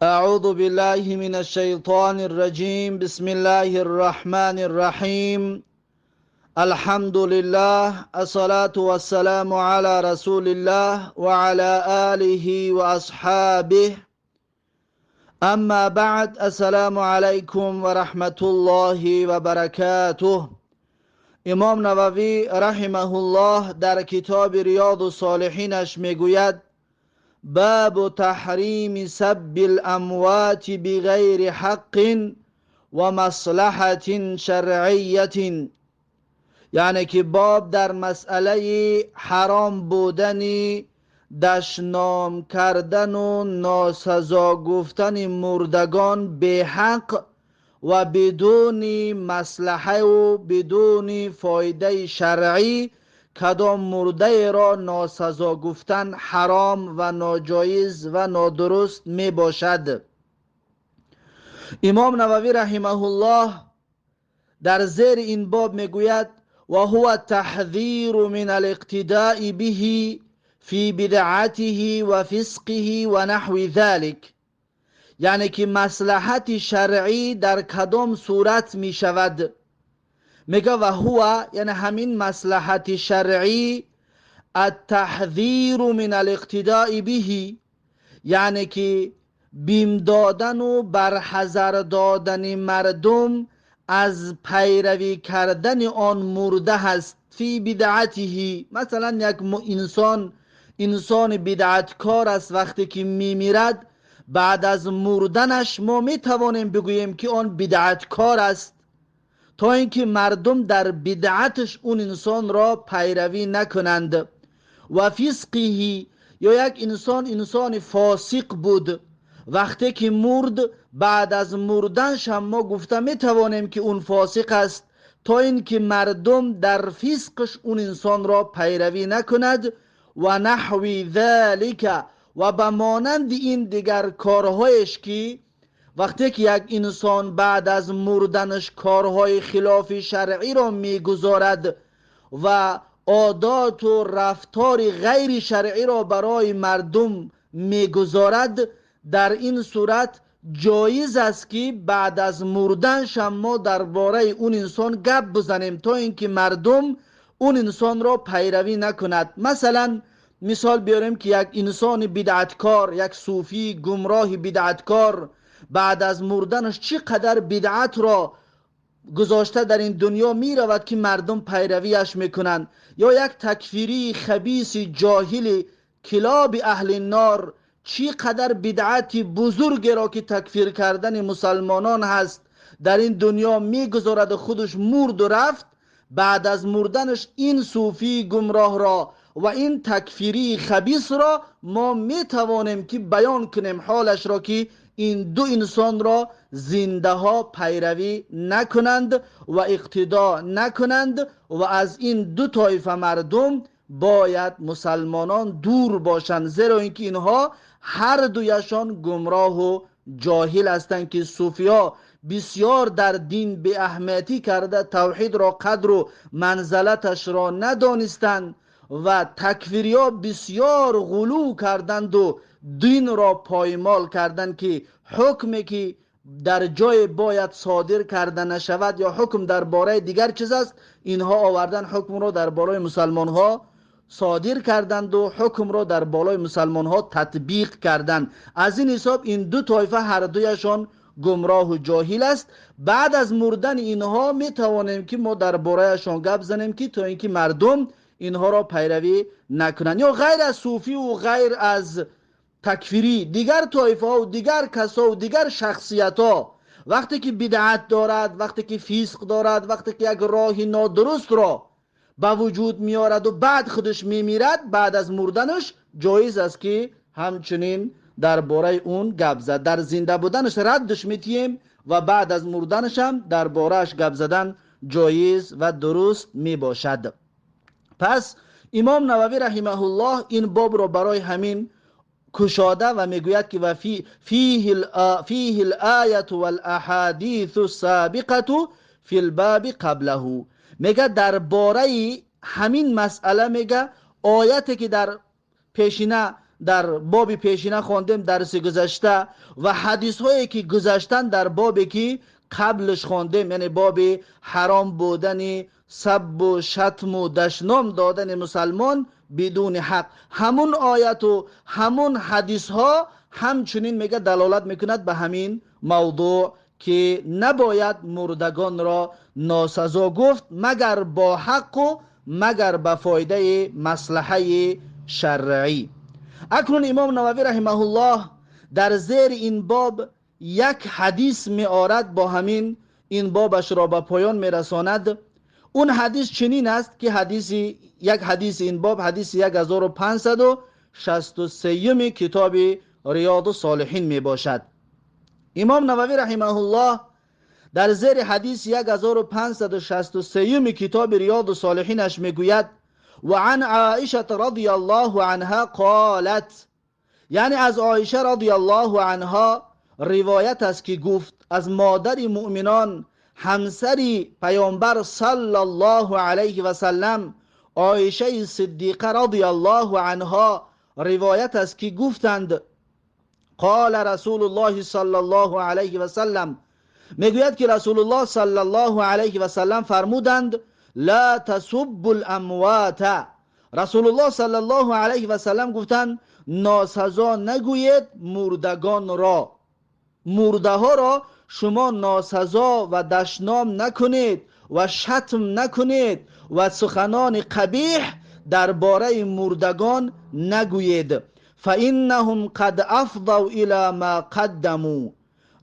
أعوذ بالله من الشيطان الرجيم. بسم الله الرحمن الرحيم. الحمد لله، الصلاة والسلام على رسول الله وعلى آله وأصحابه. أما بعد، السلام عليكم ورحمة الله وبركاته. امام نووی رحمه الله در کتاب ریاض الصالحینش میگوید: باب تحریم سب الاموات بغیر حق و مصلحت شرعیت، یعنی که باب در مسئله حرام بودن دشنام کردن و ناسزا گفتن مردگان به حق و بدون مصلحه و بدون فایده شرعی کدام مرده را ناسزا گفتن حرام و ناجایز و نادرست می باشد. امام نووی رحمه الله در زیر این باب می گوید: و هو تحذیر من الاقتداء به فی بدعته و فسقه و نحو ذلك، یعنی که مصلحت شرعی در کدام صورت می شود. میگه و هو یعنی همین مصلحت شرعی التحذیر من الاقتداء به، یعنی که بیم دادن و برحذر دادن مردم از پیروی کردن آن مرده هست. فی بدعته، مثلا یک انسان بدعتکار است، وقتی که میمیرد بعد از مردنش ما میتوانیم بگوییم که آن بدعتکار است، تا اینکه مردم در بدعتش اون انسان را پیروی نکنند. و فسقه، یا یک انسان فاسق بود، وقتی که مرد بعد از مردنش هم ما گفته میتوانیم که اون فاسق است، تا اینکه مردم در فسقش اون انسان را پیروی نکند. و نحو ذلك، و بمانند این دیگر کارهایش که وقتی که یک انسان بعد از مردنش کارهای خلاف شرعی را میگذارد و عادات و رفتار غیر شرعی را برای مردم میگذارد، در این صورت جایز است که بعد از مردنش ما درباره اون انسان گپ بزنیم، تا اینکه مردم اون انسان را پیروی نکند. مثلا مثال بیاریم که یک انسان بدعتکار، یک صوفی گمراه بدعتکار، بعد از مردنش چقدر بدعت را گذاشته در این دنیا می رود که مردم پیرویش میکنند. یا یک تکفیری خبیث جاهل کلاب اهل نار چقدر بدعت بزرگ را که تکفیر کردن مسلمانان هست در این دنیا میگذارد و خودش مرد و رفت، بعد از مردنش این صوفی گمراه را و این تکفیری خبیث را ما میتوانیم که بیان کنیم حالش را که این دو انسان را زنده ها پیروی نکنند و اقتدا نکنند، و از این دو طایفه مردم باید مسلمانان دور باشند، زیرا اینکه اینها هر دویشان گمراه و جاهل هستند. که صوفیا بسیار در دین به اهمیتی کرده توحید را قدر و منزلتش را ندانستند، و تکفیریا بسیار غلو کردند و دین را پایمال کردند که حکمی که در جای باید صادر کرده نشود یا حکم درباره دیگر چیز است، اینها آوردن حکم را درباره مسلمان ها صادر کردند و حکم را در بالای مسلمان ها تطبیق کردند. از این حساب این دو طایفه هر دویشان گمراه و جاهل است. بعد از مردن اینها می توانیم که ما دربارهشان گپ زنیم که تا اینکه مردم اینها را پیروی نکنند. یا غیر از صوفی و غیر از تکفیری دیگر طایفه ها و دیگر کسا و دیگر شخصیت ها وقتی که بدعت دارد، وقتی که فسق دارد، وقتی که یک راه نادرست را به وجود میارد و بعد خودش میمیرد، بعد از مردنش جایز است که همچنین درباره اون گپ زد. در زنده بودنش ردش میتیم و بعد از مردنش هم دربارهش گپ زدن جایز و درست میباشد. پس امام نووی رحمه الله این باب را برای همین کشاده و میگوید که و فیه الآیت والاحادیث السابقه فی الباب قبله، میگه درباره همین مسئله میگه آیتی که در پیشینه در باب پیشینه خواندیم درس گذشته و حدیث هایی که گذشتن در بابی که قبلش خواندیم، یعنی باب حرام بودن سب و شتم و دشنام دادن مسلمان بدون حق، همون آیت و همون حدیث ها همچنین میگه دلالت میکند به همین موضوع که نباید مردگان را ناسزا گفت مگر با حق و مگر به فایده مصلحه شرعی. اکنون امام نووی رحمه الله در زیر این باب یک حدیث می آرد، با همین این بابش را به پایان می رساند. اون حدیث چنین است که یک حدیث این باب حدیث 1563 کتاب ریاض الصالحین می باشد. امام نووی رحمه الله در زیر حدیث 1563 کتاب ریاض الصالحینش می گوید و عن عائشه رضی الله عنها قالت، یعنی از عایشه رضی الله عنها روایت است که گفت، از مادر مؤمنان همسری پیامبر صلی الله علیه و سلم عایشه صدیقه رضی الله عنها روایت است که گفتند قال رسول الله صلی الله علیه و سلم، میگوید که رسول الله صلی الله علیه و سلم فرمودند لا تسبوا الاموات، رسول الله صلی الله علیه و سلم گفتند ناسزا نگویید مردگان را، مرده ها را شما ناسزا و دشنام نکنید و شتم نکنید و سخنان قبیح درباره مردگان نگویید، فانهم قد افضوا الى ما قدموا.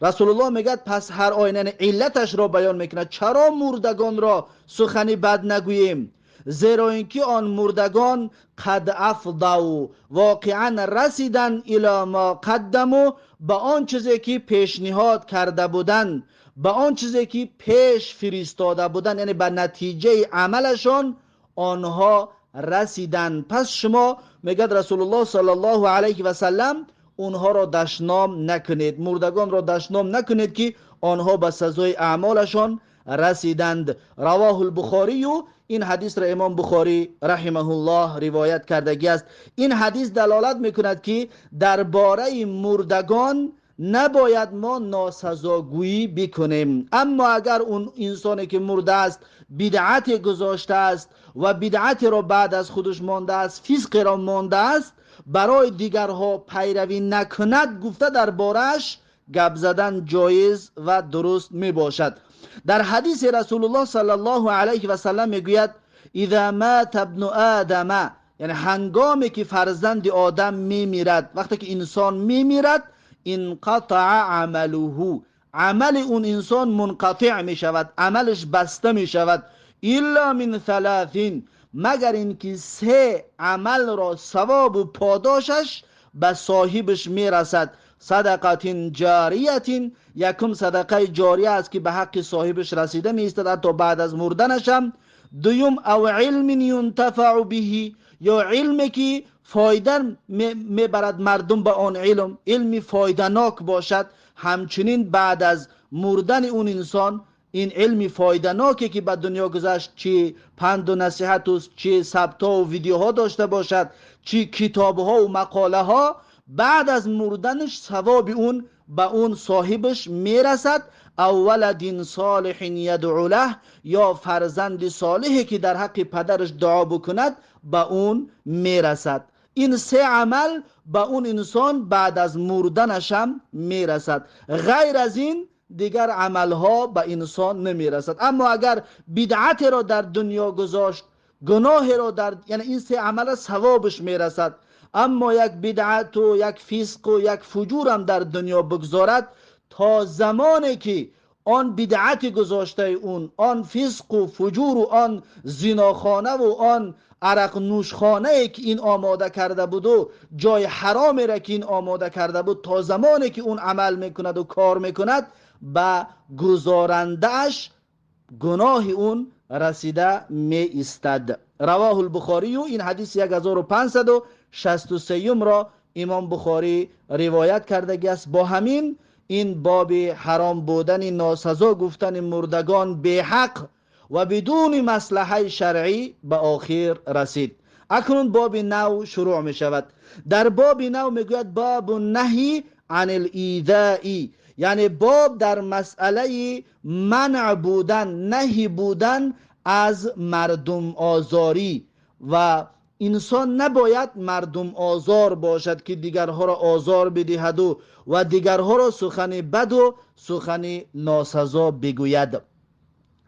رسول الله میگه پس هر آینه علتش را بیان میکنه چرا مردگان را سخنی بد نگوییم، زیرا اینکه آن مردگان قد افضوا واقعا رسیدن الی ما قدموا، به آن چیزی که پیشنهاد کرده بودن، به آن چیزی که پیش فرستاده بودن، یعنی به نتیجه عملشان آنها رسیدن. پس شما میگه رسول الله صلی الله علیه و سلم اونها را دشنام نکنید، مردگان را دشنام نکنید که آنها به سزای اعمالشان رسیدند. رواه البخاری، و این حدیث را امام بخاری رحمه الله روایت کردگی است. این حدیث دلالت میکند که درباره مردگان نباید ما ناسزاگویی بکنیم، اما اگر اون انسانی که مرده است بدعت گذاشته است و بدعت را بعد از خودش مانده است، فسق را مانده است، برای دیگرها پیروی نکند گفته دربارش گپ زدن جایز و درست می باشد. در حدیث رسول الله صلی الله علیه و سلم میگوید اذا مات ابن آدم، یعنی هنگامی که فرزند آدم میمیرد، وقتی که انسان میمیرد انقطع عمله، عمل اون انسان منقطع می شود، عملش بسته می شود، الا من ثلاثین، مگر اینکه سه عمل را ثواب و پاداشش به صاحبش میرسد. صدقات جاریت، یکم صدقه جاریه است که به حق صاحبش رسیده میستد حتی بعد از مردنش هم. دوم او علم ینتفع به، یا علمی که فایده میبرد مردم به آن علم، علمی فایده ناک باشد، همچنین بعد از مردن اون انسان این علمی فایده ناکی که به دنیا گذشت، چه پند و نصیحت و چه ثبت و ویدیوها داشته باشد، چه کتابها و مقاله ها، بعد از مردنش ثواب اون به اون صاحبش میرسد. او ولد صالح یدعو له، یا فرزند صالحی که در حق پدرش دعا بکند به اون میرسد. این سه عمل به اون انسان بعد از مردنش هم میرسد، غیر از این دیگر عملها به انسان نمیرسد. اما اگر بدعت را در دنیا گذاشت، گناه را یعنی این سه عمل ثوابش میرسد، اما یک بدعت و یک فسق و یک فجور هم در دنیا بگذارد، تا زمانی که آن بدعت گذاشته اون، آن فسق و فجور و آن زناخانه و آن عرق نوشخانه که این آماده کرده بود و جای حرام را که این آماده کرده بود، تا زمانی که اون عمل میکند و کار میکند به گزارندهش گناه اون رسیده می ایستد. رواه البخاری، و این حدیث 1563 را امام بخاری روایت کردگی است. با همین این باب حرام بودن ناسزا گفتن مردگان به حق و بدون مصلحه شرعی به آخر رسید. اکنون باب نو شروع می شود. در باب نو می گوید باب النهی عن الایذاء، یعنی باب در مسئله منع بودن، نهی بودن از مردم آزاری. و انسان نباید مردم آزار باشد که دیگرها را آزار بدهد و دیگرها را سخن بد و سخن ناسزا بگوید.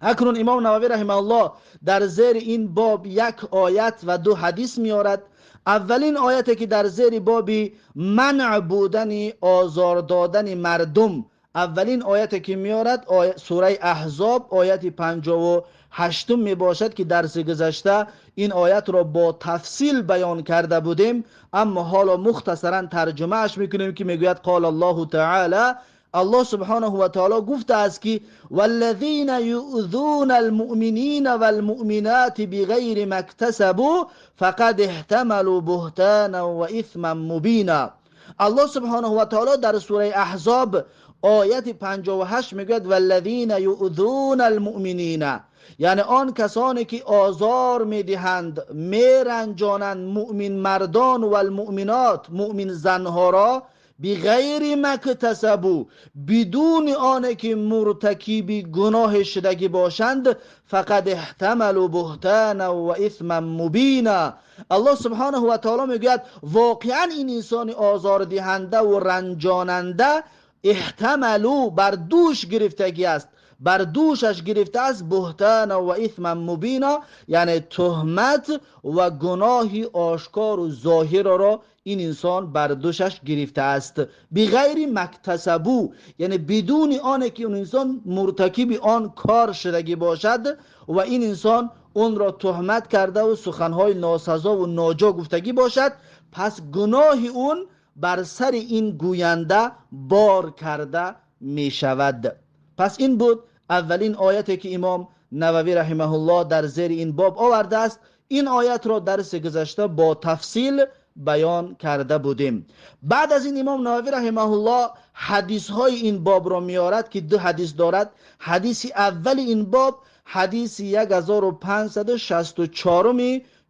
اکنون امام نووی رحمه الله در زیر این باب یک آیت و دو حدیث میارد. اولین آیتی که در زیر باب منع بودن آزار دادن مردم، اولین آیتی که میارد سوره احزاب آیت 58 می باشد که درس گذشته این آیت را با تفصیل بیان کرده بودیم، اما حالا مختصرا ترجمه اش میکنیم که میگوید قال الله تعالی، الله سبحانه و تعالی گفته است که والذین یؤذون المؤمنین والمؤمنات بغیر ما اکتسبوا فقد احتملوا بهتانا و اثما مبینا. الله سبحانه و تعالی در سوره احزاب آیت 58 میگوید والذین یؤذون المؤمنین، یعنی آن کسانی که آزار میدهند، میرنجانند مؤمن مردان و المؤمنات، مؤمن زنها را، بغیر ما اکتسبوا، بدون آنه که مرتکب گناه شدگی باشند، فقد احتملوا بهتانا و اثما مبینا. الله سبحانه و تعالی میگوید واقعا این انسان آزار دهنده و رنجاننده احتملوا بر دوش گرفتگی است، بر دوشش گرفته است بهتان و اثم مبینا، یعنی تهمت و گناهی آشکار و ظاهر را این انسان بر دوشش گرفته است. بغیر مکتسبو، یعنی بدون آنه که اون انسان مرتکب آن کار شدگی باشد و این انسان اون را تهمت کرده و سخنهای ناسزا و ناجا گفتگی باشد، پس گناه اون بر سر این گوینده بار کرده می شود. پس این بود اولین آیتی که امام نووی رحمه الله در زیر این باب آورده است. این آیت را درس گذشته با تفصیل بیان کرده بودیم. بعد از این امام نووی رحمه الله حدیث های این باب را میارد که دو حدیث دارد. حدیث اول این باب حدیث 1564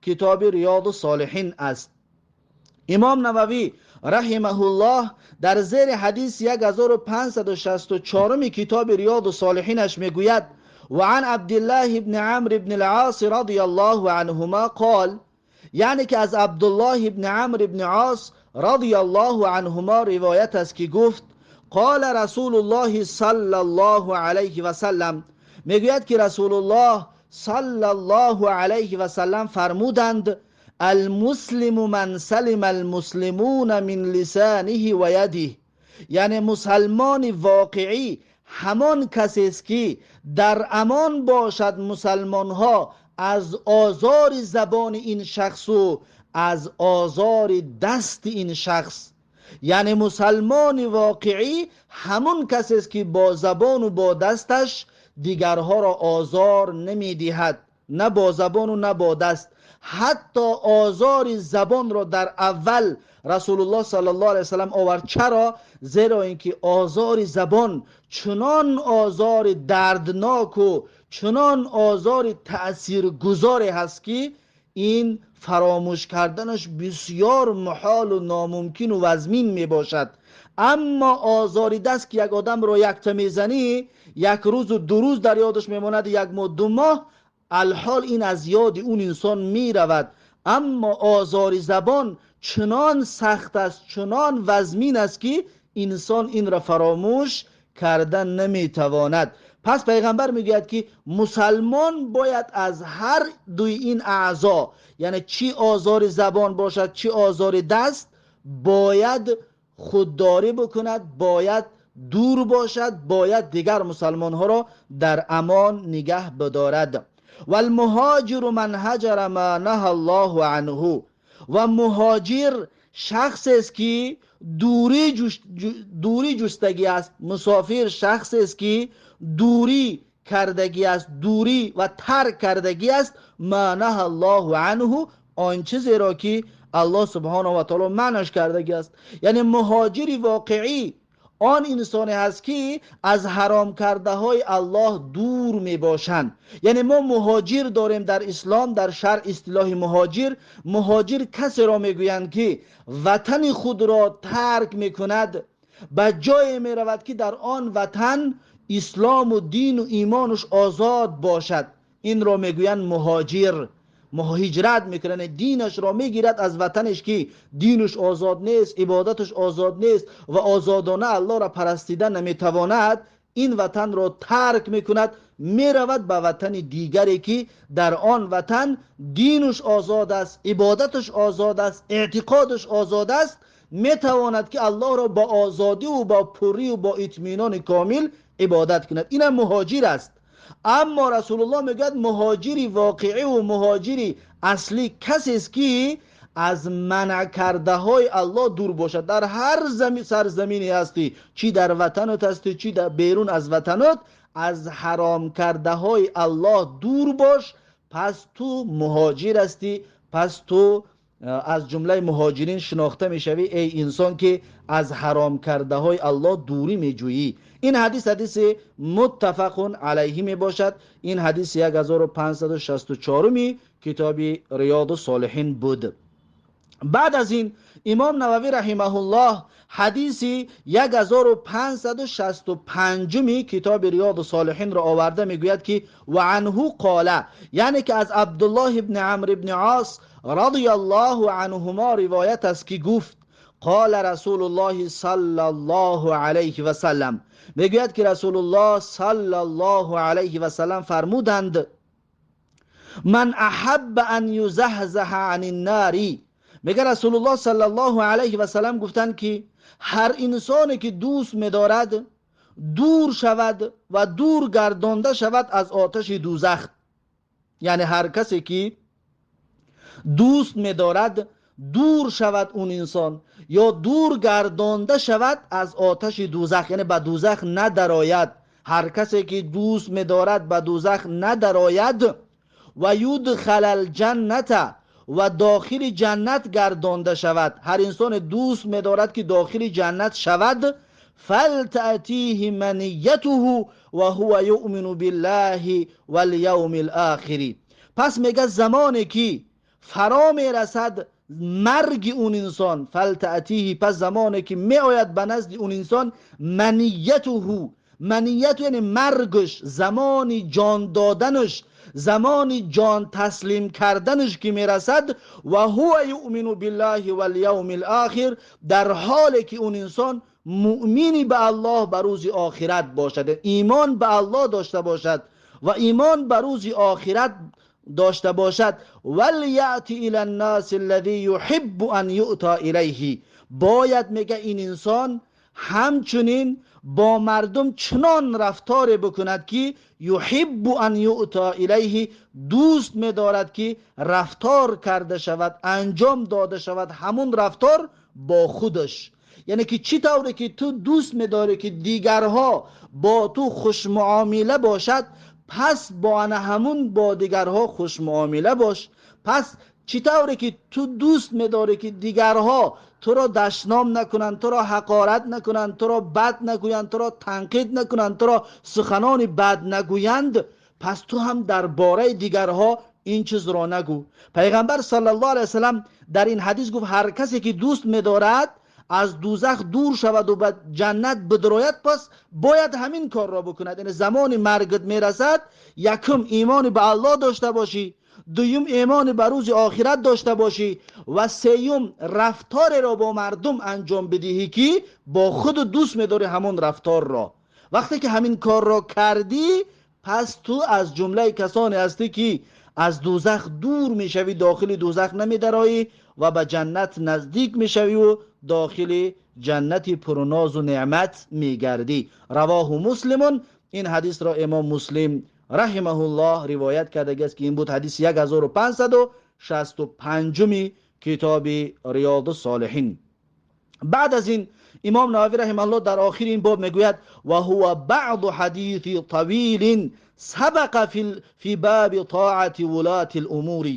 کتاب ریاض الصالحین است. امام نووی رحمه الله در زیر حدیث 1564 کتاب ریاض الصالحینش میگوید وعن عبدالله بن عمرو بن العاص رضی الله عنهما قال، یعنی که از عبدالله بن عمرو بن عاص رضی الله عنهما روایت است که گفت قال رسول الله صلی الله علیه و سلم، میگوید که رسول الله صلی الله علیه و سلم فرمودند المسلم من سلم المسلمون من لسانه و یده، یعنی مسلمان واقعی همان کسی است که در امان باشد مسلمان ها از آزار زبان این شخص و از آزار دست این شخص. یعنی مسلمان واقعی همون کسی است که با زبان و با دستش دیگرها را آزار نمی دهد، نه با زبان و نه با دست. حتی آزار زبان را در اول رسول الله صلی الله علیه وسلم آورد. چرا؟ زیرا اینکه آزار زبان چنان آزار دردناک و چنان آزار تأثیرگذاری هست که این فراموش کردنش بسیار محال و ناممکن و وزمین می باشد. اما آزاری دست که یک آدم را یک میزنی، یک روز و دو روز در یادش میماند، یک ماه دو ماه الحال این از یاد اون انسان می رود. اما آزار زبان چنان سخت است، چنان وزمین است که انسان این را فراموش کردن نمی تواند. پس پیغمبر میگوید که مسلمان باید از هر دوی این اعضا، یعنی چی آزار زبان باشد چی آزار دست، باید خودداری بکند، باید دور باشد، باید دیگر مسلمان ها را در امان نگه بدارد. و المهاجر من هجر ما نهى الله عنه، و مهاجر شخص است که دوری جستگی است. مسافر شخص است که دوری کردگی است، دوری و ترک کردگی است. ما نهى الله عنه، آن چیزی را که الله سبحانه و تعالی منعش کردگی است. یعنی مهاجر واقعی آن انسانی هست که از حرام کرده های الله دور می باشند. یعنی ما مهاجر داریم در اسلام، در شرع اصطلاح مهاجر کسی را میگویند که وطن خود را ترک میکند، به جای می رود که در آن وطن اسلام و دین و ایمانش آزاد باشد. این را میگویند مهاجر. هجرت میکنه، دینش را میگیرد از وطنش که دینش آزاد نیست، عبادتش آزاد نیست و آزادانه الله را پرستیدن نمیتواند. این وطن را ترک میکند، میرود به وطن دیگری که در آن وطن دینش آزاد است، عبادتش آزاد است، اعتقادش آزاد است، میتواند که الله را با آزادی و با پوری و با اطمینان کامل عبادت کند. این مهاجر است. اما رسول الله میگوید مهاجری واقعی و مهاجری اصلی کسی است که از منع کرده های الله دور باشد. در هر سرزمینی هستی، چی در وطنت هستی چی در بیرون از وطنت، از حرام کرده های الله دور باش، پس تو مهاجر هستی، پس تو از جمله مهاجرین شناخته میشوی، ای انسان که از حرام کرده های الله دوری میجویی. این حدیث متفق علیه می باشد. این حدیث 1564 کتاب ریاض الصالحین بود. بعد از این امام نووی رحمه الله حدیث 1565 کتاب ریاض الصالحین را آورده، میگوید که و عنه قال، یعنی که از عبدالله ابن عمرو ابن عاص رضی الله عنهما روایت است که گفت قال رسول الله صلی الله علیه و سلم، میگوید که رسول الله صلی الله علیه و سلم فرمودند من احب ان یزحزح عن النار، میگه رسول الله صلی الله علیه و سلم گفتند که هر انسانی که دوست می‌دارد دور شود و دور گردانده شود از آتش دوزخ. یعنی هر کسی که دوست می‌دارد دور شود اون انسان یا دور گردانده شود از آتش دوزخ، یعنی به دوزخ ندراید. هر کسی که دوست می‌دارد به دوزخ ندراید و یدخل الجنت و داخل جنت گردانده شود. هر انسان دوست می‌دارد که داخل جنت شود، فلتأتیه منیته و هو یؤمن بالله والیوم الاخر. پس میگه زمانی که فرا میرسد مرگ اون انسان، فلتأتیه، پس زمانی که می آید به نزد اون انسان منیته، منیت یعنی مرگش، زمانی جان دادنش، زمانی جان تسلیم کردنش که میرسد، و هو یؤمن بالله والیوم الاخر، در حالی که اون انسان مؤمنی به الله به روز آخرت باشد، ایمان به الله داشته باشد و ایمان به روز آخرت داشته باشد. ولیأتی الی الناس الذی یحب ان یؤتی الیه، باید میگه این انسان همچنین با مردم چنان رفتار بکند که یحب ان یؤتی الیه، دوست می‌دارد که رفتار کرده شود، انجام داده شود همون رفتار با خودش. یعنی که چی طوره که تو دوست می‌داری که دیگرها با تو خوش معامله باشد، پس با همون با دیگرها خوش معامله باش. پس چطوره که تو دوست می‌داری که دیگرها تو را دشنام نکنند، تو را حقارت نکنند، تو را بد نگویند، تو را تنقید نکنند، تو را سخنان بد نگویند، پس تو هم درباره دیگرها این چیز را نگو. پیغمبر صلی الله علیه وسلم در این حدیث گفت هر کسی که دوست می‌دارد از دوزخ دور شود و به جنت بدراید، پس باید همین کار را بکند. یعنی زمان مرگت میرسد، یکم ایمان به الله داشته باشی، دویم ایمان به روز آخرت داشته باشی و سوم رفتار را با مردم انجام بدهی که با خود دوست می‌داری همون رفتار را. وقتی که همین کار را کردی، پس تو از جمله کسانی هستی که از دوزخ دور میشوی، داخل دوزخ نمیدرایی و به جنت نزدیک میشوی و داخل جنت پرناز و نعمت میگردی. رواه مسلم، این حدیث را امام مسلم رحمه الله روایت کرده است که این بود حدیث 1565 کتاب ریاض الصالحین. بعد از این امام نووی رحمه الله در آخر این باب میگوید و هو بعض حدیث طویل سبق فی باب طاعت ولات الامور.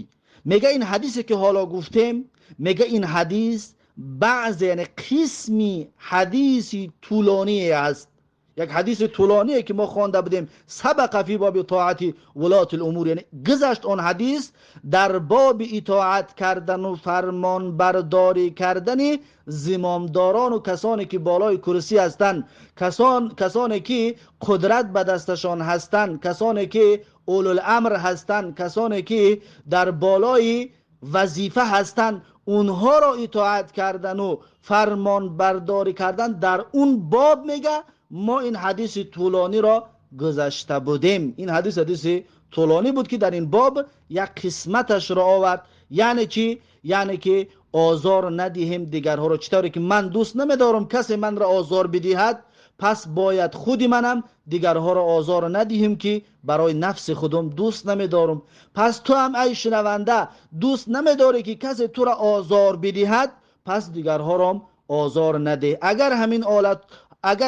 میگه این حدیثی که حالا گفتیم، میگه این حدیث بعض یعنی قسمی حدیثی طولانی است، یک حدیث طولانیه که ما خوانده بودیم، سبق فی باب طاعت ولات الامور، یعنی گذشت اون حدیث در باب اطاعت کردن و فرمان برداری کردن زمامداران و کسانی که بالای کرسی هستند، کسانی که قدرت به دستشان هستند، کسانی که اولوالامر هستند، کسانی که در بالای وظیفه هستند، اونها را اطاعت کردن و فرمان برداری کردن. در اون باب میگه ما این حدیث طولانی را گذشته بودیم. این حدیث طولانی بود که در این باب یک قسمتش را آورد. یعنی چی؟ یعنی که آزار ندهیم دیگرها را. چطوری که من دوست نمیدارم کسی من را آزار بدهد، پس باید خودی منم دیگرها را آزار ندهیم که برای نفس خودم دوست نمیدارم. پس تو هم ای شنونده دوست نمیداری که کسی تو را آزار بدهد، پس دیگرها را آزار نده. اگر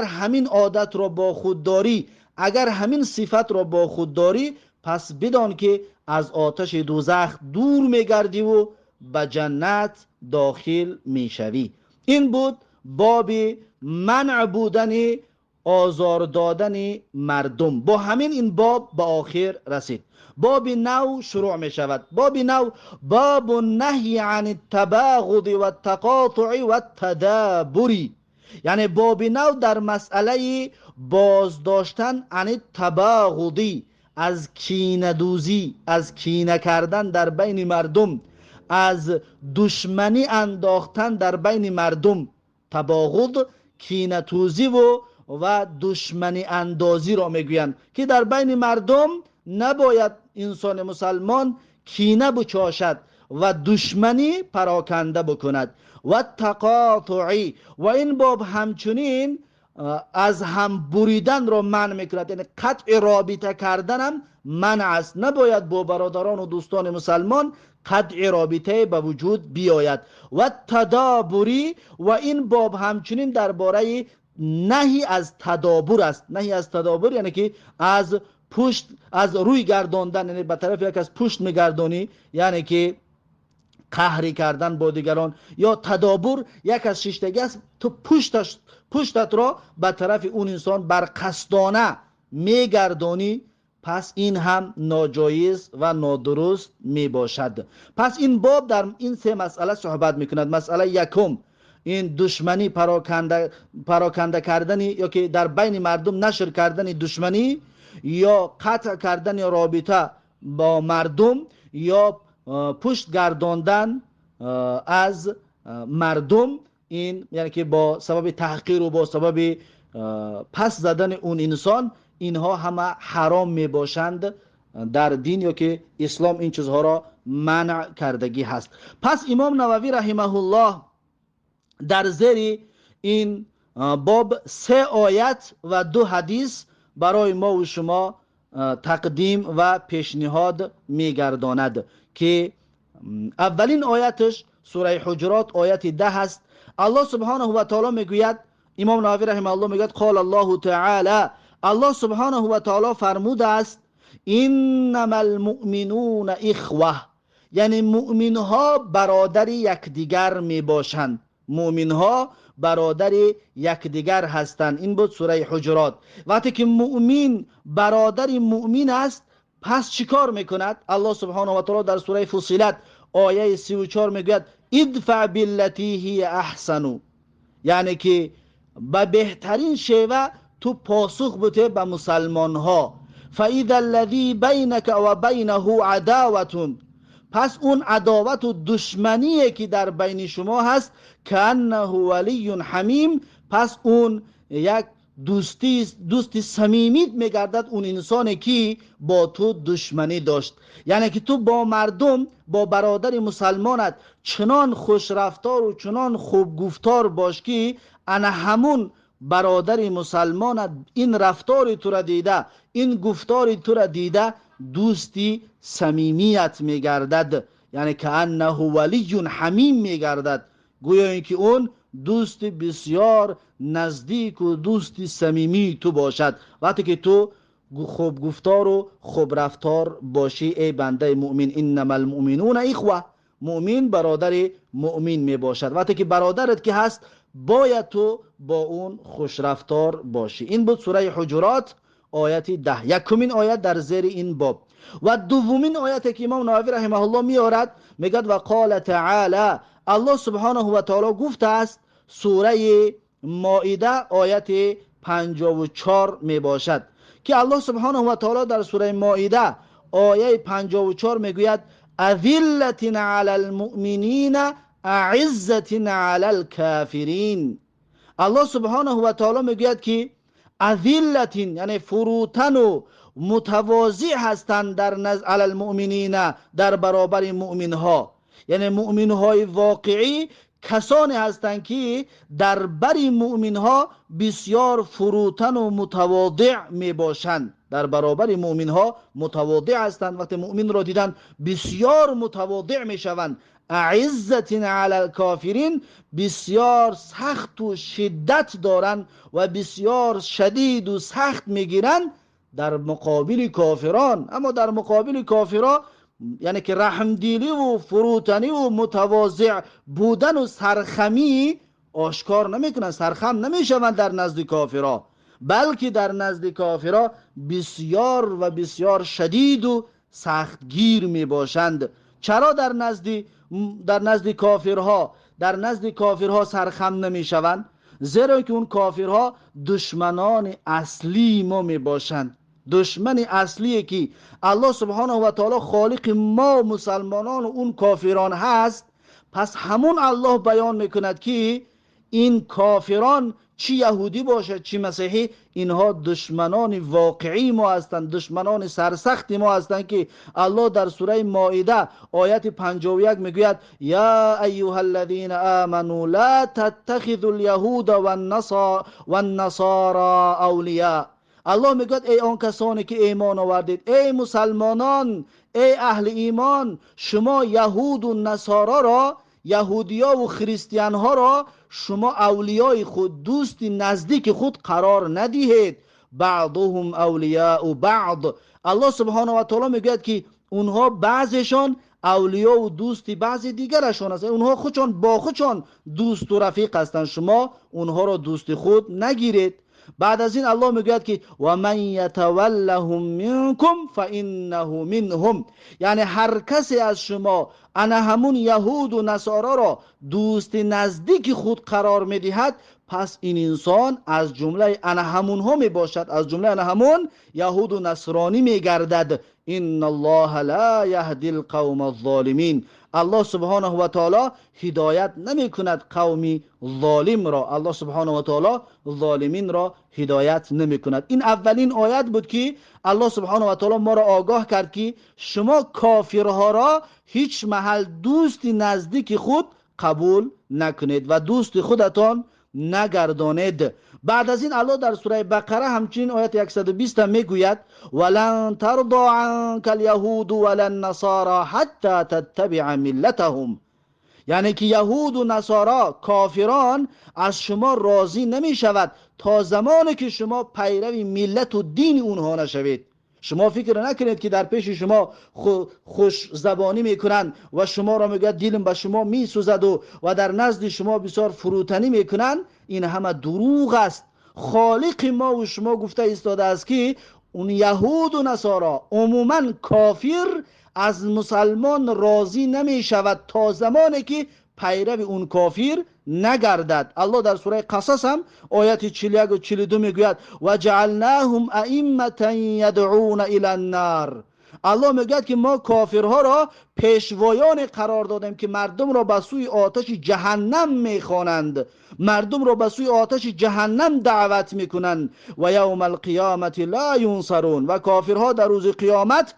همین عادت را با خود داری، اگر همین صفت را با خود داری، پس بدان که از آتش دوزخ دور میگردی و به جنت داخل میشوی. این بود باب منع بودن آزار دادن مردم. با همین این باب به آخر رسید. باب نو شروع می شود. باب نو باب النهی عن التباغض و التقاطع و التدابر، یعنی باب نو در مسئله بازداشتن عن التباغض، از کینه دوزی، از کینه کردن در بین مردم، از دشمنی انداختن در بین مردم. تباغض کینه توزی و دشمنی اندازی را میگویند که در بین مردم نباید انسان مسلمان کینه بچاشد و دشمنی پراکنده بکند. و تقاطعی، و این باب همچنین از هم بریدن را منع میکند، یعنی قطع رابطه کردن هم منع است. نباید با برادران و دوستان مسلمان قطع رابطه به وجود بیاید. و تدابری، و این باب همچنین درباره نهی از تدابر است. نهی از تدابر یعنی که از روی گرداندن، یعنی به طرف یک از پشت میگردانی، یعنی که قهری کردن با دیگران. یا تدابر یک از شیشتگی است، تو پشتت را به طرف اون انسان برقصدانه میگردانی، پس این هم ناجایز و نادرست می باشد. پس این باب در این سه مسئله صحبت میکند. مسئله یکم این دشمنی پراکنده کردنی، یا که در بین مردم نشر کردن دشمنی، یا قطع کردن رابطه با مردم، یا پشت گرداندن از مردم. این یعنی که با سبب تحقیر و با سبب پس زدن اون انسان، اینها همه حرام می باشند در دین، یا که اسلام این چیزها را منع کردگی هست. پس امام نووی رحمه الله در زیر این باب 3 آیت و 2 حدیث برای ما و شما تقدیم و پیشنهاد میگرداند که اولین آیتش سوره حجرات آیت 10 است. الله سبحانه و تعالی میگوید، امام نووی رحمه الله میگوید قال الله تعالی، الله سبحانه و تعالی فرموده است انما المؤمنون اخوه، یعنی مؤمنها برادر یکدیگر می باشند. مؤمنها برادر یکدیگر هستند. این بود سوره حجرات. وقتی که مؤمن برادر مؤمن است، پس چیکار میکند؟ الله سبحانه و تعالی در سوره فصیلت آیه 34 میگوید ادفع بالتی هی احسن، یعنی که به بهترین شیوه تو پاسخ بده به مسلمان ها. فاذا الذی بینک و بینه عداوة، پس اون عداوت و دشمنی که در بین شما هست کانه ولی حمیم، پس اون یک دوستی صمیمیت میگردد اون انسانی که با تو دشمنی داشت. یعنی که تو با مردم، با برادر مسلمانت چنان خوش رفتار و چنان خوب گفتار باش که انا همون برادر مسلمانت این رفتار تو را دیده، این گفتار تو را دیده دوستی صمیمیت میگردد. یعنی که انه ولی حمیم میگردد، گویا اینکه اون دوست بسیار نزدیک و دوستی صمیمی تو باشد. وقتی که تو خوب گفتار و خوب رفتار باشی ای بنده مؤمن. انما المؤمنون اخوه، مؤمن برادر مؤمن می باشد. وقتی که برادرت که هست باید تو با اون خوش رفتار باشی. این بود سوره حجرات آیت 10، یکمین آیت در زیر این باب. و دومین آیت که امام نووی رحمه الله میارد میگد و قال تعالی، الله سبحانه و تعالی گفته است، سوره مائده آیت 54 می باشد که الله سبحانه و تعالی در سوره مائده آیه 54 میگوید اذلة علی المؤمنین اعزة علی الکافرین. الله سبحانه و تعالی میگوید که اذلة یعنی فروتن و متواضع هستند در نزد علی المؤمنین، در برابر مؤمن ها. یعنی مؤمن های واقعی کسانی هستند که در بر مؤمن ها بسیار فروتن و متواضع می باشند. در برابر مؤمن ها متواضع هستند. وقتی مؤمن را دیدن بسیار متواضع می شوند. اعزة علی الکافرین، بسیار سخت و شدت دارند و بسیار شدید و سخت میگیرند در مقابل کافران. اما در مقابل کافران یعنی که رحمدیلی و فروتنی و متواضع بودن و سرخمی آشکار نمیکنن، سرخم نمیشوند در نزد کافرها، بلکه در نزد کافرها بسیار و بسیار شدید و سختگیر میباشند. چرا در نزد کافرها سرخم نمیشوند؟ زیرا که اون کافرها دشمنان اصلی ما میباشند. دشمن اصلی که الله سبحانه و تعالی خالق ما مسلمانان و اون کافران هست، پس همون الله بیان میکند که این کافران چی یهودی باشد چی مسیحی، اینها دشمنان واقعی ما هستند، دشمنان سرسخت ما هستند که الله در سوره مائده آیت 51 میگوید یا ایها الذین آمنوا لا تتخذوا اليهود والنصارى اولیاء. الله میگوید ای آن کسانی که ایمان آوردید، ای مسلمانان، ای اهل ایمان، شما یهود و نصارا را، یهودیا و خریستیان ها را شما اولیای خود، دوست نزدیک خود قرار ندهید. بعضهم اولیاء بعض. الله سبحانه و تعالی میگوید که اونها بعضشان اولیا و دوستی بعضی دیگرشان هستند. اونها خودشان با خودشان دوست و رفیق هستند، شما اونها را دوست خود نگیرید. بعد از این الله میگوید که و من یتولهم منکم فانه منهم، یعنی هر کسی از شما انا همون یهود و نصارا را دوست نزدیک خود قرار میدهد، پس این انسان از جمله انا همون ها می باشد، از جمله انا همون یهود و نصرانی می گردد. ان الله لا یهدی القوم الظالمین. الله سبحانه و تعالی هدایت نمی کند قومی ظالم را، الله سبحانه و تعالی ظالمین را هدایت نمی کند. این اولین آیت بود که الله سبحانه و تعالی ما را آگاه کرد که شما کافرها را هیچ محل دوست نزدیک خود قبول نکنید و دوست خودتان نگردانید. بعد از این الله در سوره بقره همچنین آیت 120 میگوید ولن ترضى عنك اليهود ولا النصارى حتى تتبع ملتهم، یعنی که یهود و نصارا کافران از شما راضی نمی شود تا زمانی که شما پیرو ملت و دین اونها نشوید. شما فکر نکنید که در پیش شما خوش زبانی میکنند و شما را میگوید دیلم به شما میسوزد و در نزد شما بسیار فروتنی میکنند. این همه دروغ است. خالق ما و شما گفته ایستاده است که اون یهود و نصارا عموما کافر از مسلمان راضی نمی شود تا زمانی که پیرو اون کافر نگردد. الله در سوره قصص هم آیت 41 و 42 میگوید و جعلناهم ائمة یدعون الی النار. الله میگوید که ما کافرها را پیشوایان قرار دادیم که مردم را به سوی آتش جهنم میخوانند، مردم را به سوی آتش جهنم دعوت میکنند. و یوم القیامت لا ینصرون، و کافرها در روز قیامت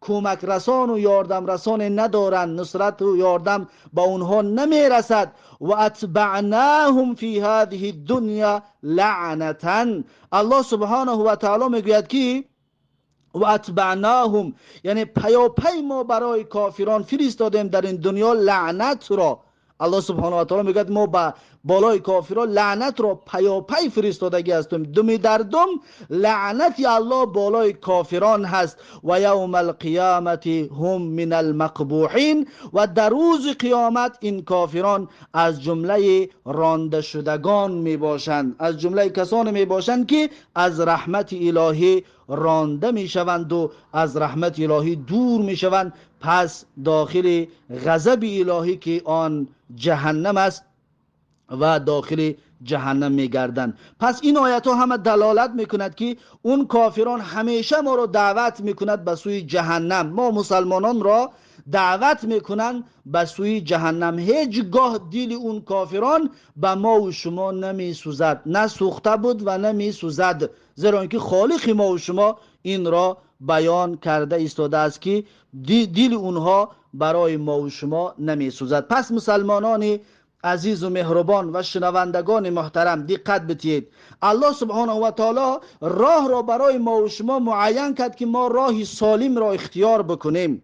کمک رسان و یاردم رسان ندارند، نصرت و یاردم با اونها نمیرسد. و اتبعناهم فی هذه الدنیا لعنتا. الله سبحانه و تعالی میگوید که و اتبعناهم، یعنی پیاپی ما برای کافران فرستادیم در این دنیا لعنت را. الله سبحانه و تعالی میگه ما با بالای کافرها لعنت را پیاپی فرستادگی هستیم. دم در دم لعنت الله بالای کافران هست. و یوم القیامت هم من المقبوحین، و در روز قیامت این کافران از جمله رانده شدگان می باشند، از جمله کسان می باشند که از رحمت الهی رانده می شوند و از رحمت الهی دور می شوند، پس داخل غضب الهی که آن جهنم است و داخل جهنم میگردند. پس این آیت ها همه دلالت میکند که اون کافران همیشه ما را دعوت میکند به سوی جهنم، ما مسلمانان را دعوت میکنند به سوی جهنم. هیچگاه دل اون کافران به ما و شما نمیسوزد، نه سوخته بود و نمیسوزد، زیرا اینکه خالق ما و شما این را بیان کرده ایستاده است که دل اونها برای ما و شما نمیسوزد. پس مسلمانان عزیز و مهربان و شنوندگان محترم دقت بتید، الله سبحانه و تعالی راه را برای ما و شما معین کرد که ما راه سالم را اختیار بکنیم.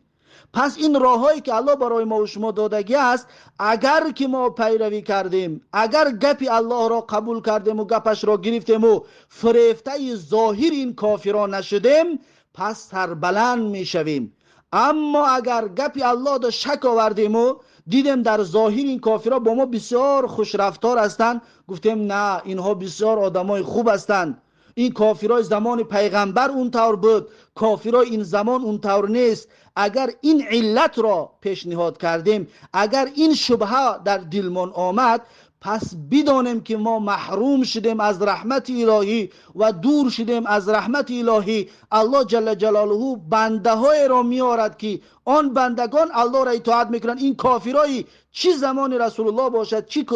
پس این راههایی که الله برای ما و شما دادگی است، اگر که ما پیروی کردیم، اگر گپ الله را قبول کردیم و گپش را گرفتیم و فریفته ظاهر این کافران نشدیم، پس سربلند می شویم. اما اگر گپ الله را شک آوردیم و دیدیم در ظاهر این کافرها با ما بسیار خوش رفتار هستند، گفتیم نه اینها بسیار آدمای خوب هستند، این کافرای زمان پیغمبر اون طور بود، کافرای این زمان اون طور نیست. اگر این علت را پیشنهاد کردیم، اگر این شبهه در دلمان آمد، پس بدانیم که ما محروم شدیم از رحمت الهی و دور شدیم از رحمت الهی. الله جل جلاله بنده های را میارد که آن بندگان الله را اطاعت میکنن. این کافرای چی زمان رسول الله باشد، چی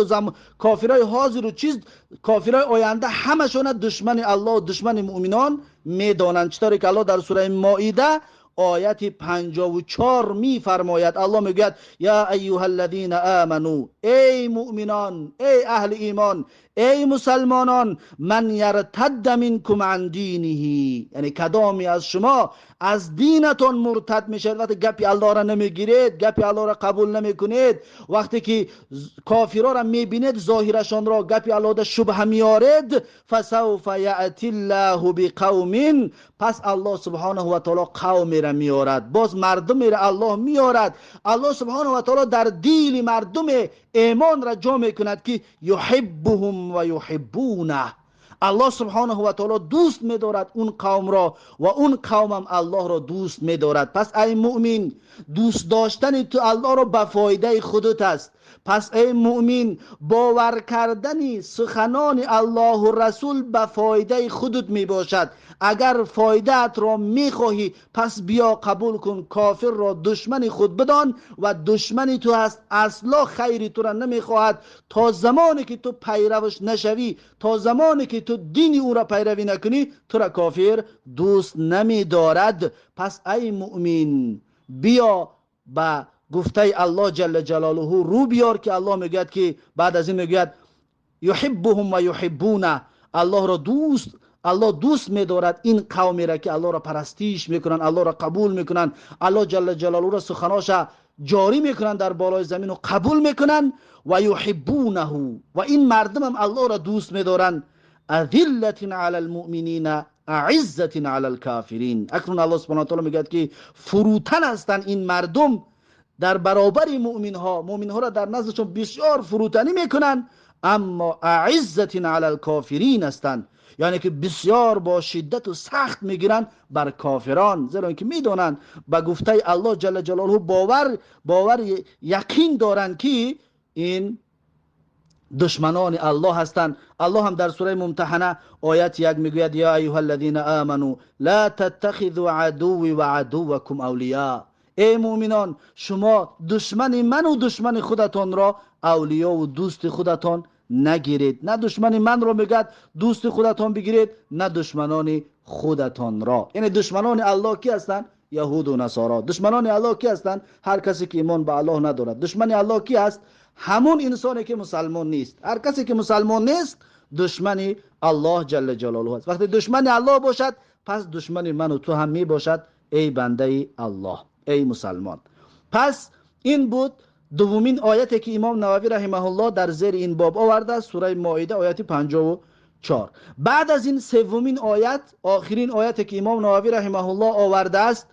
کافرای حاضر و چی کافرای آینده، همشون دشمن الله و دشمن مؤمنان میدانند. چطوری که الله در سوره مائده آیت 54 می فرماید، الله میگوید یا ایها الذین آمنو، ای مؤمنان، ای اهل ایمان، ای مسلمانان، من یرتد منکم عن دینه، یعنی کدامی از شما از دینتون مرتد میشد، وقتی گپی الله را نمیگیرید، گپی الله را قبول نمیکنید، وقتی که کافرها را میبینید ظاهرشان را گپی الله را شبهه میارید، فسوف یأتی الله بقوم، پس الله سبحانه و تعالی قومی را میارد، باز مردمی را الله میارد. الله سبحانه و تعالی در دل مردم ایمان را جا میکند که یحبهم و یحبونه. الله سبحانه و تعالی دوست می‌دارد اون قوم را و اون قوم هم الله را دوست می‌دارد. پس ای مؤمن، دوست داشتن تو الله را به فایده خودت است. پس ای مؤمن، باور کردن سخنان الله و رسول به فایده خودت می باشد. اگر فایده‌ات را می‌خواهی، پس بیا قبول کن کافر را دشمن خود بدان و دشمنی تو هست، اصلا خیری تو را نمی‌خواهد. تا زمانی که تو پیروش نشوی، تا زمانی که تو دین او را پیروی نکنی، تو را کافر دوست نمی‌دارد. پس ای مؤمن، بیا با گفته الله جل جلاله رو بیار که الله میگوید که بعد از این میگوید یحبهم و یحبونه، الله دوست می‌دارد این قومی را که الله را پرستش میکنن، الله را قبول میکنن، الله جل جلاله را سخناش جاری میکنن در بالای زمین و قبول میکنن. و یحبونه، و این مردم هم الله را دوست می‌دارن. اذلة علی المؤمنین اعزة علی الکافرین. اکنون الله سبحانه و تعالی میگه که فروتن هستند این مردم در برابر مؤمن ها را در نزدشون بسیار فروتنی میکنن، اما اعزة علی الکافرین هستند، یعنی که بسیار با شدت و سخت میگیرن بر کافران، زیرا اینکه میدونن به گفته الله جل جلاله باور یقین دارن که این دشمنان الله هستند. الله هم در سوره ممتحنه آیت 1 میگوید یا ایها الذین آمنو لا تتخذوا عدوی و عدوکم اولیاء. ای مؤمنان، شما دشمن من و دشمن خودتان را اولیاء و دوست خودتان نگیرید. نه دشمن من را میگد دوست خودتان بگیرید، نه دشمنان خودتان را. یعنی دشمنان الله کی هستند؟ یهود و نصارا. دشمنان الله کی هستند؟ هر کسی که ایمان به الله ندارد. دشمن الله کی است؟ همون انسانی که مسلمان نیست. هر کسی که مسلمان نیست دشمن الله جل جلاله است. وقتی دشمن الله باشد، پس دشمن من و تو هم می باشد ای بنده الله، ای مسلمان. پس این بود دومین آیتی که امام نووی رحمه الله در زیر این باب آورده است سوره مائده آیت 54. بعد از این سومین آیت، آخرین آیتی که امام نووی رحمه الله آورده است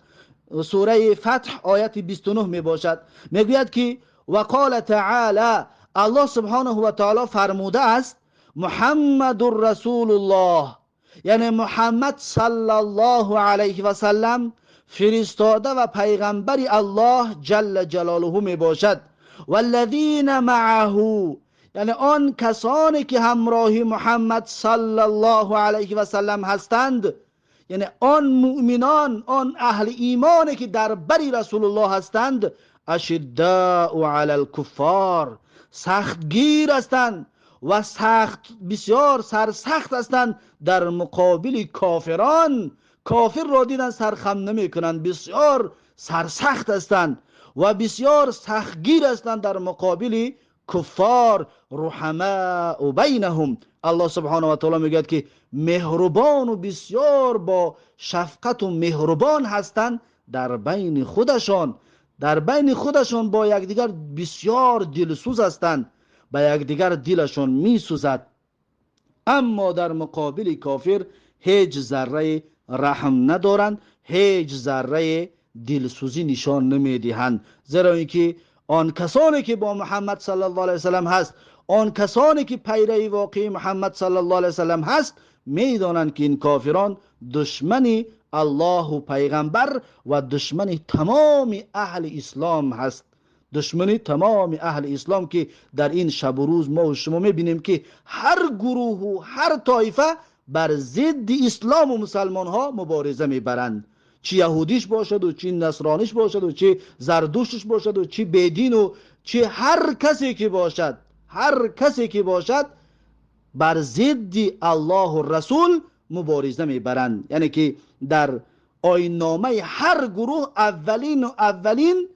سوره فتح آیت 29 می باشد. میگوید که وقال تعالی، الله سبحانه و تعالی فرموده است محمد رسول الله، یعنی محمد صلی الله علیه و سلم فرستاده و پیغمبر الله جل جلاله می باشد. والذین معه، یعنی آن کسانی که همراه محمد صلی الله علیه و سلم هستند، یعنی آن مؤمنان، آن اهل ایمانی که در بری رسول الله هستند، اشداء علی الکفار، سختگیر هستند و بسیار سرسخت هستند در مقابل کافران. کافر را دیدن سرخم نمی کنند، بسیار سرسخت هستند و بسیار سختگیر هستند در مقابل کفار. رحماء بینهم، الله سبحانه و تعالی میگه که مهربان و بسیار با شفقت و مهربان هستند در بین خودشان. در بین خودشان با یکدیگر بسیار دلسوز هستند، با یکدیگر دلشان میسوزد، اما در مقابل کافر هیچ ذره رحم ندارند، هیچ ذره دلسوزی نشان نمیدهند. زیرا اینکه آن کسانی که با محمد صلی الله علیه وسلم هست، آن کسانی که پیرو واقعی محمد صلی الله علیه وسلم هست، میدانند که این کافران دشمن الله و پیغمبر و دشمن تمام اهل اسلام هست. دشمن تمام اهل اسلام که در این شب و روز ما و شما میبینیم که هر گروه و هر طایفه بر ضد اسلام و مسلمان ها مبارزه میبرند، چی یهودیش باشد و چی نصرانیش باشد و چی زردوشتش باشد و چی بدین و چی هر کسی که باشد، هر کسی که باشد بر ضد الله و رسول مبارزه میبرند. یعنی که در آیین‌نامه هر گروه اولین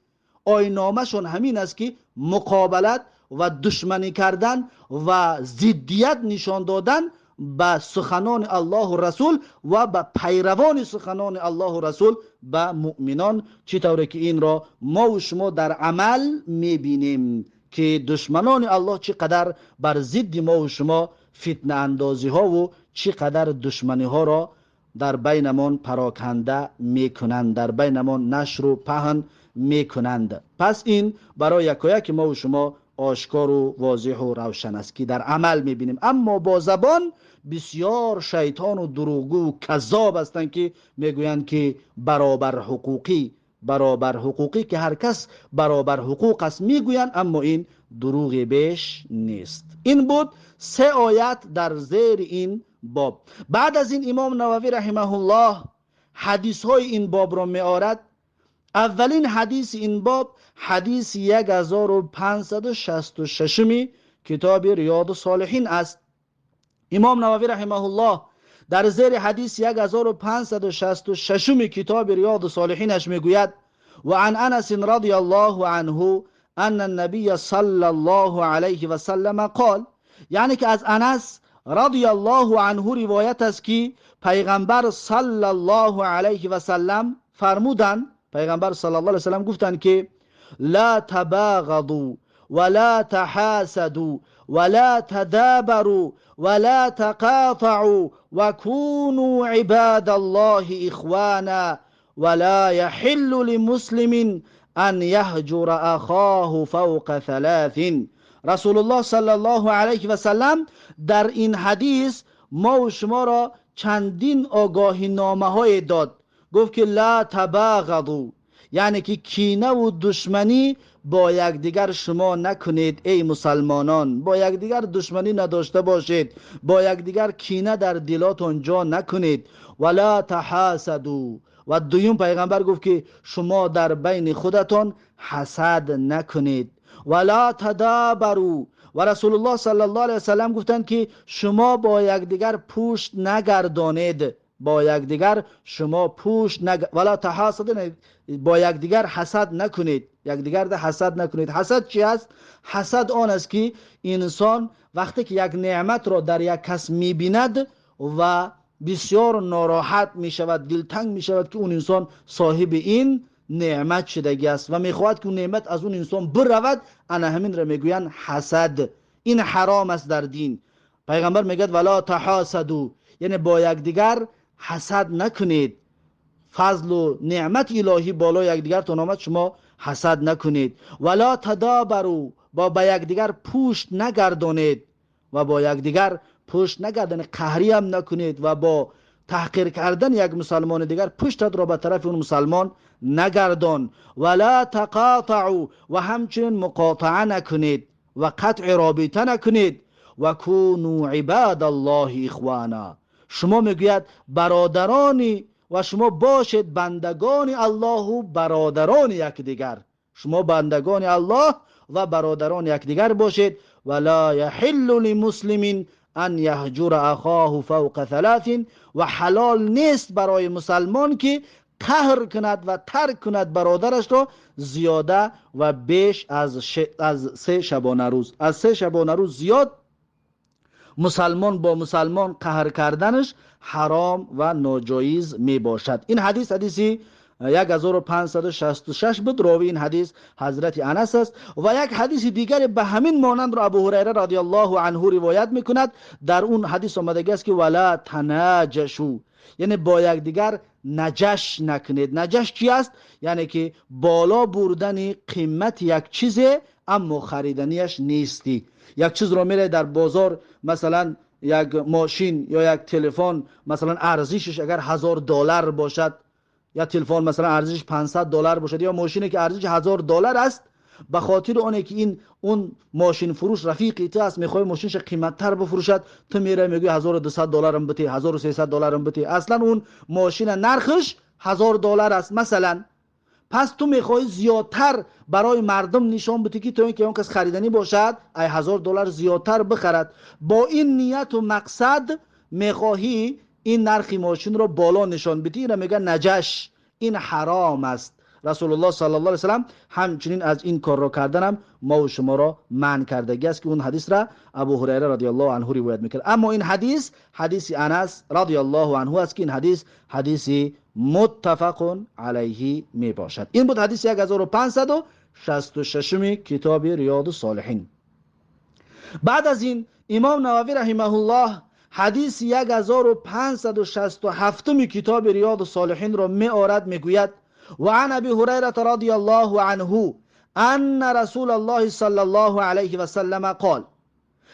آیین‌نامه‌شون همین است که مقابلت و دشمنی کردن و ضدیت نشان دادن به سخنان الله و رسول و به پیروان سخنان الله و رسول، به مؤمنان. چطوره که این را ما و شما در عمل میبینیم که دشمنان الله چقدر بر ضد ما و شما فتنه اندازی ها و چقدر دشمنی ها را در بینمان پراکنده میکنند، در بینمان نشر و پهن میکنند. پس این برای یکایک ما و شما آشکار و واضح و روشن است که در عمل میبینیم. اما با زبان بسیار شیطان و دروغگو و کذاب هستند که میگویند که برابر حقوقی که هر کس برابر حقوق است میگویند، اما این دروغ بیش نیست. این بود 3 آیت در زیر این باب. بعد از این امام نووی رحمه الله حدیث های این باب را می آورد. اولین حدیث این باب حدیث 1566 کتاب ریاض الصالحین است. امام نووی رحمه الله در زیر حدیث 1566 کتاب ریاض الصالحینش میگوید و عن انس رضی الله عنه ان النبی صلی الله علیه و سلم قال، یعنی که از انس رضی الله عنه روایت است که پیغمبر صلی الله علیه و سلم فرمودند، پیغمبر صلی الله علیه و سلم گفتند که لا تباغضوا ولا تحاسدوا ولا تدابروا ولا تقاطعوا وكونوا عباد الله اخوانا ولا يحل لمسلم ان يهجر اخاه فوق 3. رسول الله صلی الله علیه و سلم در این حدیث ما و شما را چندین آگاهی نامه های داد. گفت که لا تباغضوا، یعنی که کینه و دشمنی با یکدیگر شما نکنید ای مسلمانان، با یکدیگر دشمنی نداشته باشید، با یکدیگر کینه در دلاتون جا نکنید. ولا تحاسدوا، و دویم پیغمبر گفت که شما در بین خودتون حسد نکنید. ولا تدابروا، و رسول الله صلی الله علیه وسلم گفتند که شما با یکدیگر پشت نگردانید، با یکدیگر شما پشت ولا تحاسدوا، با یکدیگر حسد نکنید، یکدیگر حسد نکنید. حسد چی است؟ حسد آن است که انسان وقتی که یک نعمت را در یک کس میبیند و بسیار ناراحت میشود، دلتنگ میشود که اون انسان صاحب این نعمت شدگی است و میخواهد که اون نعمت از اون انسان برود، انا همین را میگویند حسد. این حرام است در دین. پیغمبر میگه ولا تحاسدوا، یعنی با یکدیگر حسد نکنید. فضل و نعمت الهی بالا یکدیگرتون آمد، شما حسد نکنید. ولا تدابروا، با یکدیگر پشت نگردانید و با یکدیگر پشت نگردانید، قهری هم نکنید و با تحقیر کردن یک مسلمان دیگر پشتت را به طرف اون مسلمان نگردان. ولا تقاطعوا، و همچنین مقاطعه نکنید و قطع رابطه نکنید. و کونوا عباد الله اخوانا، شما میگوید برادرانی و شما باشید بندگان الله و برادران یکدیگر. شما بندگان الله و برادران یکدیگر باشید. ولا یحل لمسلم ان یهجر اخاه فوق ثلاث، و حلال نیست برای مسلمان که قهر کند و ترک کند برادرش را زیاده و بیش از 3 شبانه روز. از 3 شبانه روز زیاد مسلمان با مسلمان قهر کردنش حرام و ناجایز می باشد. این حدیث حدیثی 1566 بود. راوی این حدیث حضرت انس است. و یک حدیث دیگر به همین مانند را ابو هریره رضی الله عنه روایت میکند. در اون حدیث آمده است که ولا تناجشوا، یعنی با یکدیگر نجش نکنید. نجش چی است؟ یعنی که بالا بردن قیمت یک چیزه اما خریدنیش نیستی. یک چیز رو میره در بازار، مثلا یک ماشین یا یک تلفن مثلا ارزشش اگر $1000 باشد، یا تلفن مثلا ارزشش $500 باشد، یا ماشینی که ارزشش $1000 است، به خاطر اونه که اون ماشین فروش رفیقی تو است میخواد ماشینش قیمت‌تر بفروشد، تو میره میگی $1200 هم بده، $1300 هم بده، اصلا اون ماشین نرخش $1000 است مثلا. پس تو میخوای زیادتر برای مردم نشان بدی که تو اینکه اون کس خریدنی باشد ای $1000 زیادتر بخرد. با این نیت و مقصد میخواهی این نرخ ماشین رو بالا نشان بدی. این میگه نجش، این حرام است. رسول الله صلی الله علیه و سلم همچنین از این کار را کردنم ما و شما را منع کردگی است که اون حدیث را ابو هریره رضی الله عنه روایت میکرد. اما این حدیث حدیث انس رضی الله عنه است که این حدیث متفق علیه می باشد. این بود حدیث 1566 کتاب ریاض الصالحین. بعد از این امام نووی رحمه الله حدیث 1567 کتاب ریاض الصالحین را می آورد، میگوید و عن ابی هریره رضی الله عنه ان رسول الله صلی الله علیه و سلم قال،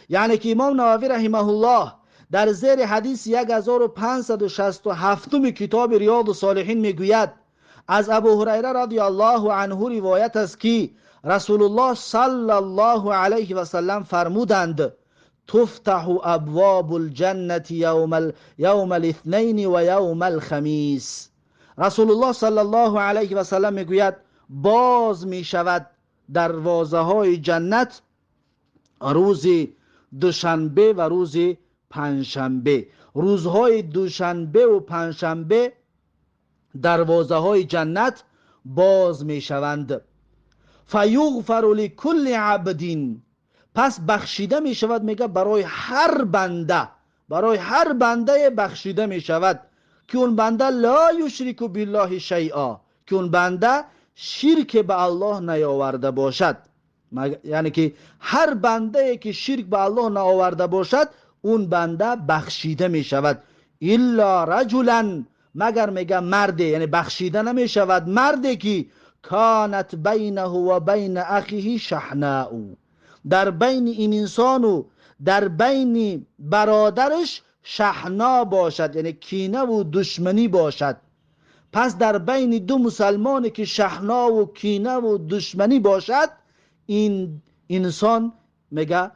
یعنی که امام نووی رحمه الله در زیر حدیث 1567 کتاب ریاض الصالحین میگوید از ابو هریره رضی الله عنه روایت است که رسول الله صلی الله علیه و سلم فرمودند تفتح ابواب الجنة یوم الاثنین و یوم الخمیس. رسول الله صلی الله علیه و سلم میگوید باز می شود دروازه های جنت روز دوشنبه و روز پنجشنبه. روزهای دوشنبه و پنجشنبه دروازه های جنت باز می شوند. فیغفر لکل عبد، پس بخشیده می شود، میگه برای هر بنده بخشیده می شود که اون بنده لا یشرک بالله شیئا، که اون بنده شرک به الله نیاورده باشد. یعنی که هر بنده که شرک به الله نیاورده باشد اون بنده بخشیده می شود. الا رجلا، مگر میگه مرده، یعنی بخشیده نمی شود مرده که کانت بینه و بین اخیه شحناء، در بین این انسان و در بین برادرش شحنا باشد، یعنی کینه و دشمنی باشد. پس در بین دو مسلمانی که شحنا و کینه و دشمنی باشد این انسان میگه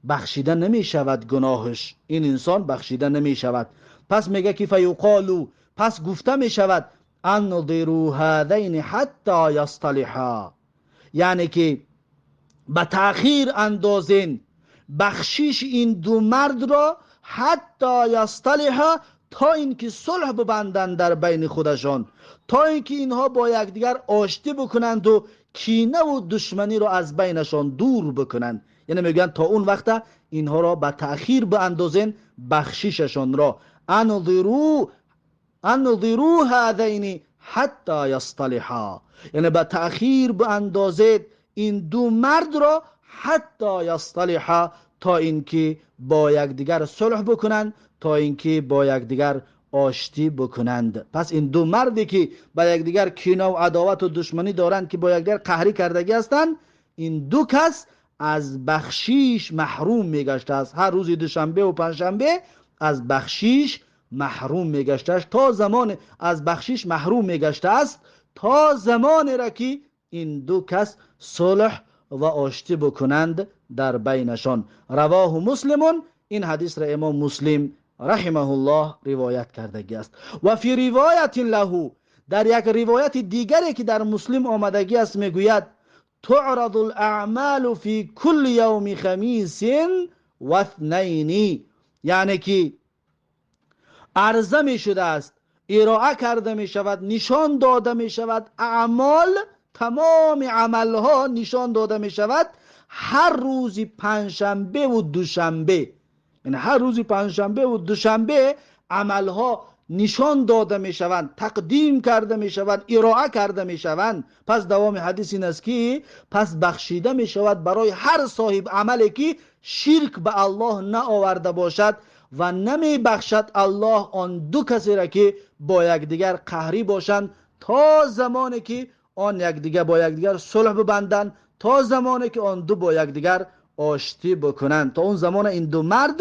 بخشیده نمی شود گناهش، این انسان بخشیده نمی شود. پس میگه که فیقالو، پس گفته می شود انظروا هذین حتی یصطلحا، یعنی که به تأخیر اندازین بخشش این دو مرد را حتی یصطلحا، تا اینکه صلح ببندند در بین خودشان، تا اینکه اینها با یکدیگر آشتی بکنند و کینه و دشمنی را از بینشان دور بکنند. یعنی میگن تا اون وقت اینها را به تأخیر باندازین بخشششان را. انظروا هذین حتی یصطلحا، یعنی به تأخیر به اندازه این دو مرد را حتی یصطلحا، تا اینکه با یکدیگر صلح بکنند، تا اینکه با یکدیگر آشتی بکنند. پس این دو مردی که با یکدیگر کینه و عداوت و دشمنی دارند، که با یکدیگر قهری کردگی هستند، این دو کس از بخشیش محروم میگشته است. هر روز دوشنبه و پنجشنبه از بخشیش محروم میگشته است، تا زمان از بخشیش محروم میگشته است تا زمان را که این دو کس صلح و آشتی بکنند در بینشان. رواه مسلمون، این حدیث را امام مسلم رحمه الله روایت کردگی است. و فی روایت له، در یک روایت دیگری که در مسلم آمدگی است میگوید تعرض الاعمال فی کل یوم خمیس و اثنین، یعنی که عرضه می شده است، ارائه کرده می شود، نشان داده می شود، اعمال، تمام عملها نشان داده می شود هر روز پنجشنبه و دوشنبه. یعنی هر روز پنجشنبه و دوشنبه عملها نشان داده می شوند، تقدیم کرده می شوند، ارائه کرده می شوند. پس دوام حدیث این است که پس بخشیده می شود برای هر صاحب عملی که شرک به الله نه آورده باشد، و نمی بخشد الله آن دو کسی را که با یکدیگر قهری باشند، تا زمانی که آن یکدیگر با یکدیگر صلح ببندند، تا زمانی که آن دو با یکدیگر آشتی بکنند. تا اون زمان این دو مرد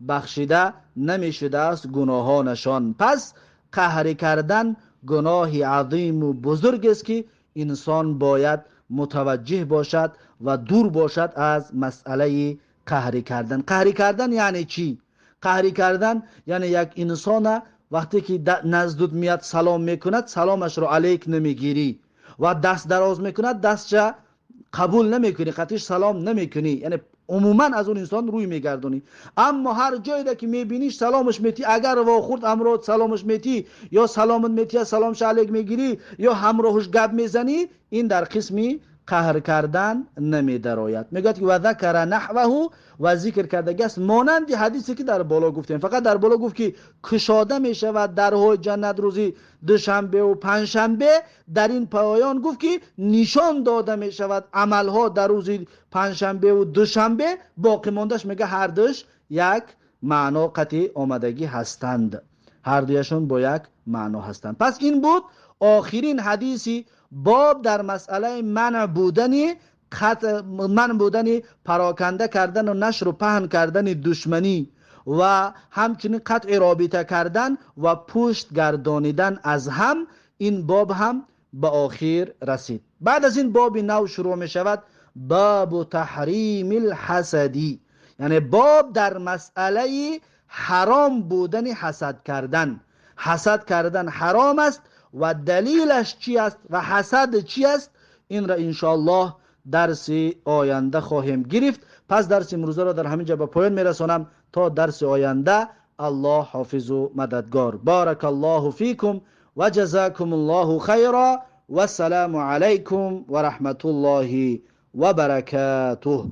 بخشیده نمی شده است گناهانشان. پس قهر کردن گناهی عظیم و بزرگ است که انسان باید متوجه باشد و دور باشد از مسئله قهر کردن. قهر کردن یعنی چی؟ قهر کردن یعنی یک انسان وقتی که نزدت میاد سلام میکند، سلامش رو علیک نمیگیری، و دست دراز میکند دستش قبول نمیکنی، قطعش سلام نمیکنی، یعنی عموما از اون انسان روی میگردونی. اما هر جایی که میبینیش سلامش میتی، اگر واخورد امروز سلامش میتی یا سلامت میتی سلامش علیک میگیری یا همراهش گپ میزنی، این در قسمی قهر کردن نمیدراید. میگه که و ذکر نحوه، و ذکر کرده است مانند حدیثی که در بالا گفتیم. فقط در بالا گفت که کشاده میشود درهای جنت روزی دوشنبه و پنجشنبه، در این پایان گفت که نشان داده میشود عملها در روزی پنجشنبه و دوشنبه، باقی موندهش میگه هر دوش یک معنا قطعی آمدگی هستند، هر دویشون با یک معنا هستند. پس این بود آخرین حدیثی باب در مسئله منع بودن پراکنده کردن و نشر و پهن کردن دشمنی، و همچنین قطع رابطه کردن و پشت گردانیدن از هم. این باب هم به آخر رسید. بعد از این باب نو شروع می شود باب تحریم الحسدی، یعنی باب در مسئله حرام بودن حسد کردن. حسد کردن حرام است و دلیلش چی است و حسد چی است، این را انشاءالله درس آینده خواهیم گرفت. پس درس امروزه را در همین جا به پایان میرسانم تا درس آینده. الله حافظ و مددگار. بارک الله فیکم و جزاکم الله خیرا و السلام علیکم و رحمت الله و برکاته.